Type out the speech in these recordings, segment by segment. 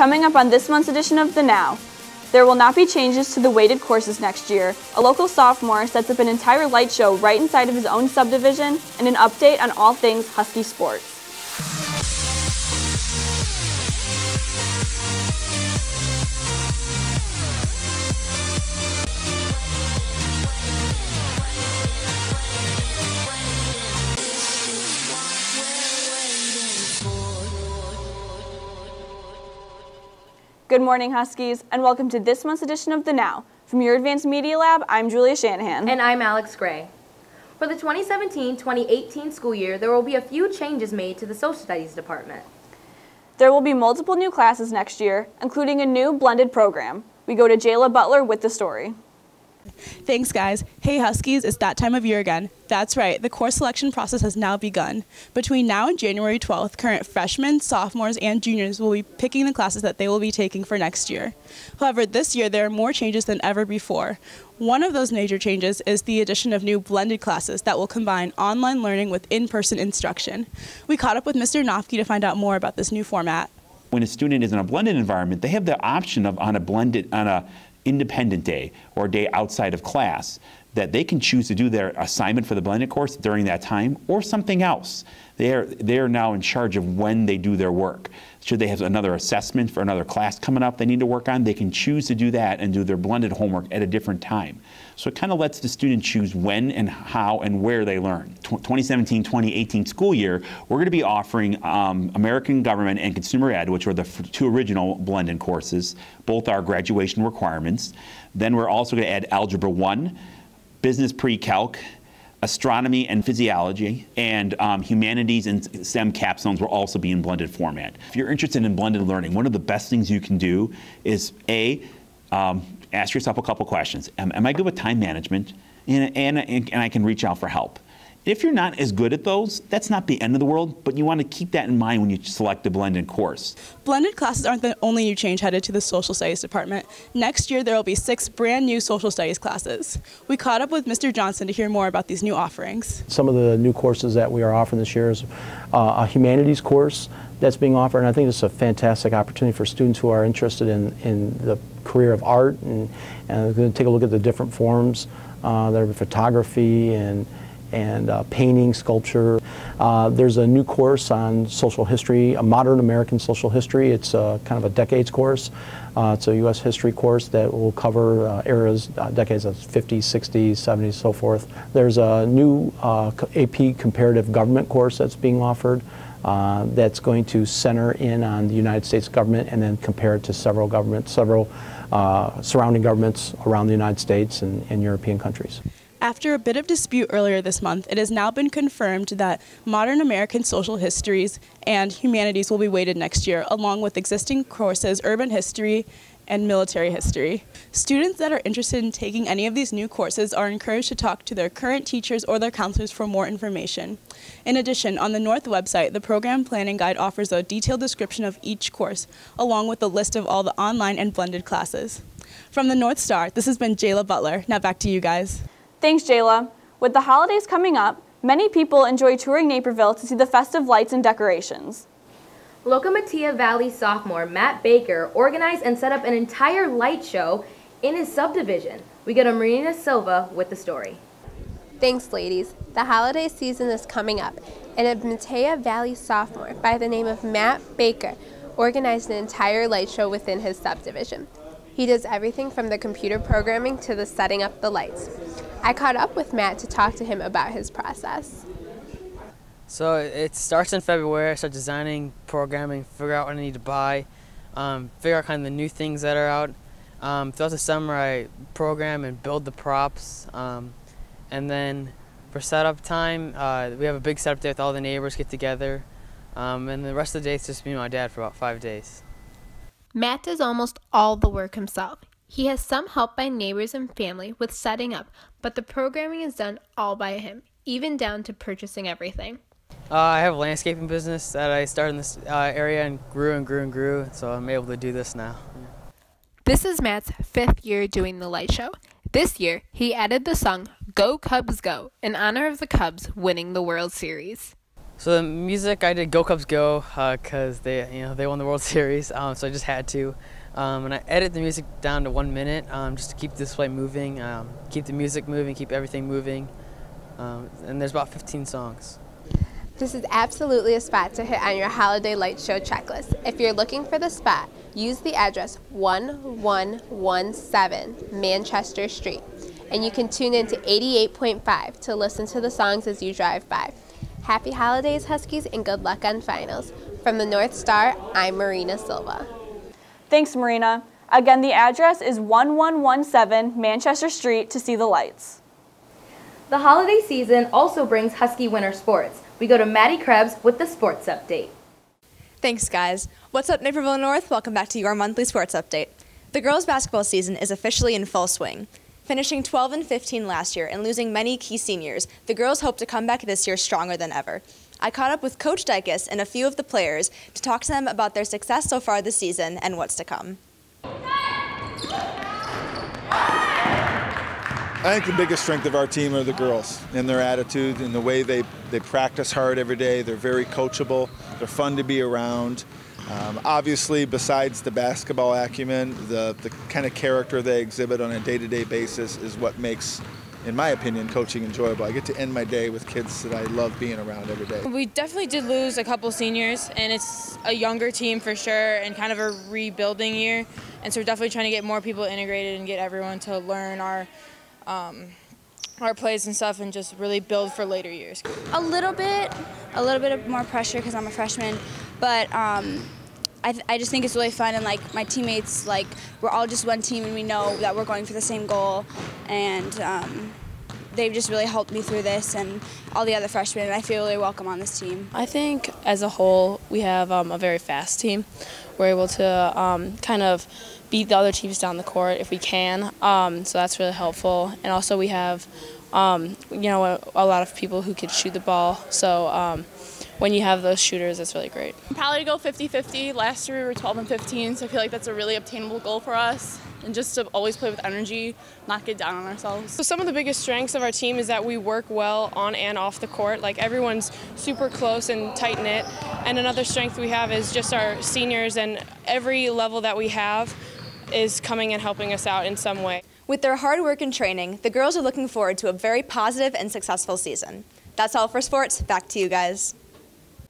Coming up on this month's edition of The Now, there will not be changes to the weighted courses next year. A local sophomore sets up an entire light show right inside of his own subdivision, and an update on all things Husky sports. Good morning, Huskies, and welcome to this month's edition of The Now. From your Advanced Media Lab, I'm Julia Shanahan. And I'm Alex Gray. For the 2017-2018 school year, there will be a few changes made to the Social Studies department. There will be multiple new classes next year, including a new blended program. We go to Jayla Butler with the story. Thanks, guys. Hey, Huskies, it's that time of year again. That's right, the course selection process has now begun. Between now and January 12th, current freshmen, sophomores, and juniors will be picking the classes that they will be taking for next year. However, this year there are more changes than ever before. One of those major changes is the addition of new blended classes that will combine online learning with in-person instruction. We caught up with Mr. Nofke to find out more about this new format. When a student is in a blended environment, they have the option of on a independent day or a day outside of class that they can choose to do their assignment for the blended course during that time or something else. They are now in charge of when they do their work. Should they have another assessment for another class coming up they need to work on, they can choose to do that and do their blended homework at a different time. So it kind of lets the student choose when and how and where they learn. 2017-2018 school year, we're going to be offering American Government and Consumer Ed, which were the two original blended courses. Both are graduation requirements. Then we're also going to add Algebra 1, Business Pre-Calc, Astronomy and Physiology, and Humanities and STEM capstones will also be in blended format. If you're interested in blended learning, one of the best things you can do is ask yourself a couple questions. Am I good with time management? And I can reach out for help. If you're not as good at those, that's not the end of the world, but you want to keep that in mind when you select a blended course. Blended classes aren't the only new change headed to the Social Studies department. Next year, there will be 6 brand new Social Studies classes. We caught up with Mr. Johnson to hear more about these new offerings. Some of the new courses that we are offering this year is a humanities course that's being offered, and I think it's a fantastic opportunity for students who are interested in the career of art, and we're going to take a look at the different forms that are photography and painting, sculpture. There's a new course on social history, a modern American social history. It's kind of a decades course. It's a U.S. history course that will cover eras, decades of 50s, 60s, 70s, so forth. There's a new AP comparative government course that's being offered that's going to center in on the United States government and then compare it to several surrounding governments around the United States and European countries. After a bit of dispute earlier this month, it has now been confirmed that modern American social histories and humanities will be weighted next year, along with existing courses, urban history and military history. Students that are interested in taking any of these new courses are encouraged to talk to their current teachers or their counselors for more information. In addition, on the North website, the program planning guide offers a detailed description of each course, along with a list of all the online and blended classes. From the North Star, this has been Jayla Butler. Now back to you guys. Thanks, Jayla. With the holidays coming up, many people enjoy touring Naperville to see the festive lights and decorations. Locomotiva Valley sophomore Matt Baker organized and set up an entire light show in his subdivision. We go to Marina Silva with the story. Thanks, ladies. The holiday season is coming up, and a Locomotiva Valley sophomore by the name of Matt Baker organized an entire light show within his subdivision. He does everything from the computer programming to the setting up the lights. I caught up with Matt to talk to him about his process. So it starts in February. I start designing, programming, figure out what I need to buy, figure out kind of the new things that are out. Throughout the summer, I program and build the props. And then for setup time, we have a big setup day with all the neighbors get together. And the rest of the day, it's just me and my dad for about 5 days. Matt does almost all the work himself. He has some help by neighbors and family with setting up, but the programming is done all by him, even down to purchasing everything. I have a landscaping business that I started in this area and grew, so I'm able to do this now. This is Matt's 5th year doing the light show. This year, he added the song Go Cubs Go in honor of the Cubs winning the World Series. So the music, I did Go Cubs Go because they won the World Series, so I just had to. And I edit the music down to 1 minute just to keep the display moving, keep the music moving, keep everything moving. And there's about 15 songs. This is absolutely a spot to hit on your holiday light show checklist. If you're looking for the spot, use the address 1117 Manchester Street, and you can tune in to 88.5 to listen to the songs as you drive by. Happy holidays, Huskies, and good luck on finals. From the North Star, I'm Marina Silva. Thanks, Marina. Again, the address is 1117 Manchester Street to see the lights. The holiday season also brings Husky winter sports. We go to Maddie Krebs with the sports update. Thanks, guys. What's up, Naperville North? Welcome back to your monthly sports update. The girls' basketball season is officially in full swing. Finishing 12-15 last year and losing many key seniors, the girls hope to come back this year stronger than ever. I caught up with Coach Dycus and a few of the players to talk to them about their success so far this season and what's to come. I think the biggest strength of our team are the girls and their attitude and the way they practice hard every day. They're very coachable. They're fun to be around. Obviously, besides the basketball acumen, the kind of character they exhibit on a day-to-day basis is what makes, in my opinion, coaching enjoyable. I get to end my day with kids that I love being around every day. We definitely did lose a couple seniors, and it's a younger team for sure and kind of a rebuilding year. And so we're definitely trying to get more people integrated and get everyone to learn our plays and stuff and just really build for later years. A little bit of more pressure because I'm a freshman, but I just think it's really fun, and like my teammates, like we're all just one team and we know that we're going for the same goal, and they've just really helped me through this and all the other freshmen, and I feel really welcome on this team. I think as a whole we have a very fast team. We're able to kind of beat the other teams down the court if we can, so that's really helpful. And also we have a lot of people who can shoot the ball, so when you have those shooters, it's really great. Probably to go 50-50. Last year we were 12-15, so I feel like that's a really obtainable goal for us. And just to always play with energy, not get down on ourselves. So some of the biggest strengths of our team is that we work well on and off the court. Like everyone's super close and tight-knit. And another strength we have is just our seniors, and every level that we have is coming and helping us out in some way. With their hard work and training, the girls are looking forward to a very positive and successful season. That's all for sports. Back to you guys.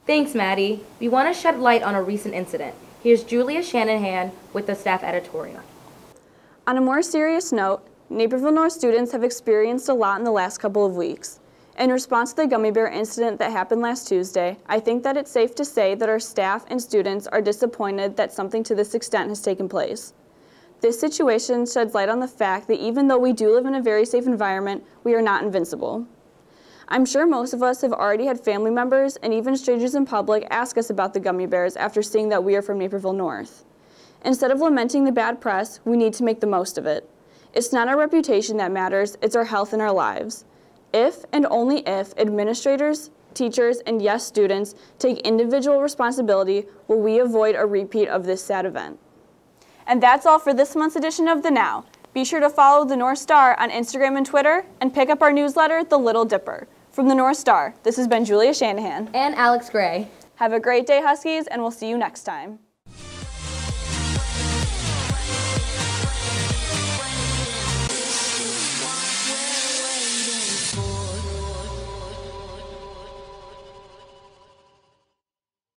Thanks, Maddie. We want to shed light on a recent incident. Here's Julia Shanahan with the staff editorial. On a more serious note, Naperville North students have experienced a lot in the last couple of weeks. In response to the gummy bear incident that happened last Tuesday, I think that it's safe to say that our staff and students are disappointed that something to this extent has taken place. This situation sheds light on the fact that even though we do live in a very safe environment, we are not invincible. I'm sure most of us have already had family members and even strangers in public ask us about the gummy bears after seeing that we are from Naperville North. Instead of lamenting the bad press, we need to make the most of it. It's not our reputation that matters, it's our health and our lives. If and only if administrators, teachers, and yes, students take individual responsibility, will we avoid a repeat of this sad event. And that's all for this month's edition of The Now. Be sure to follow the North Star on Instagram and Twitter, and pick up our newsletter, The Little Dipper. From the North Star, this has been Julia Shanahan. And Alex Gray. Have a great day, Huskies, and we'll see you next time.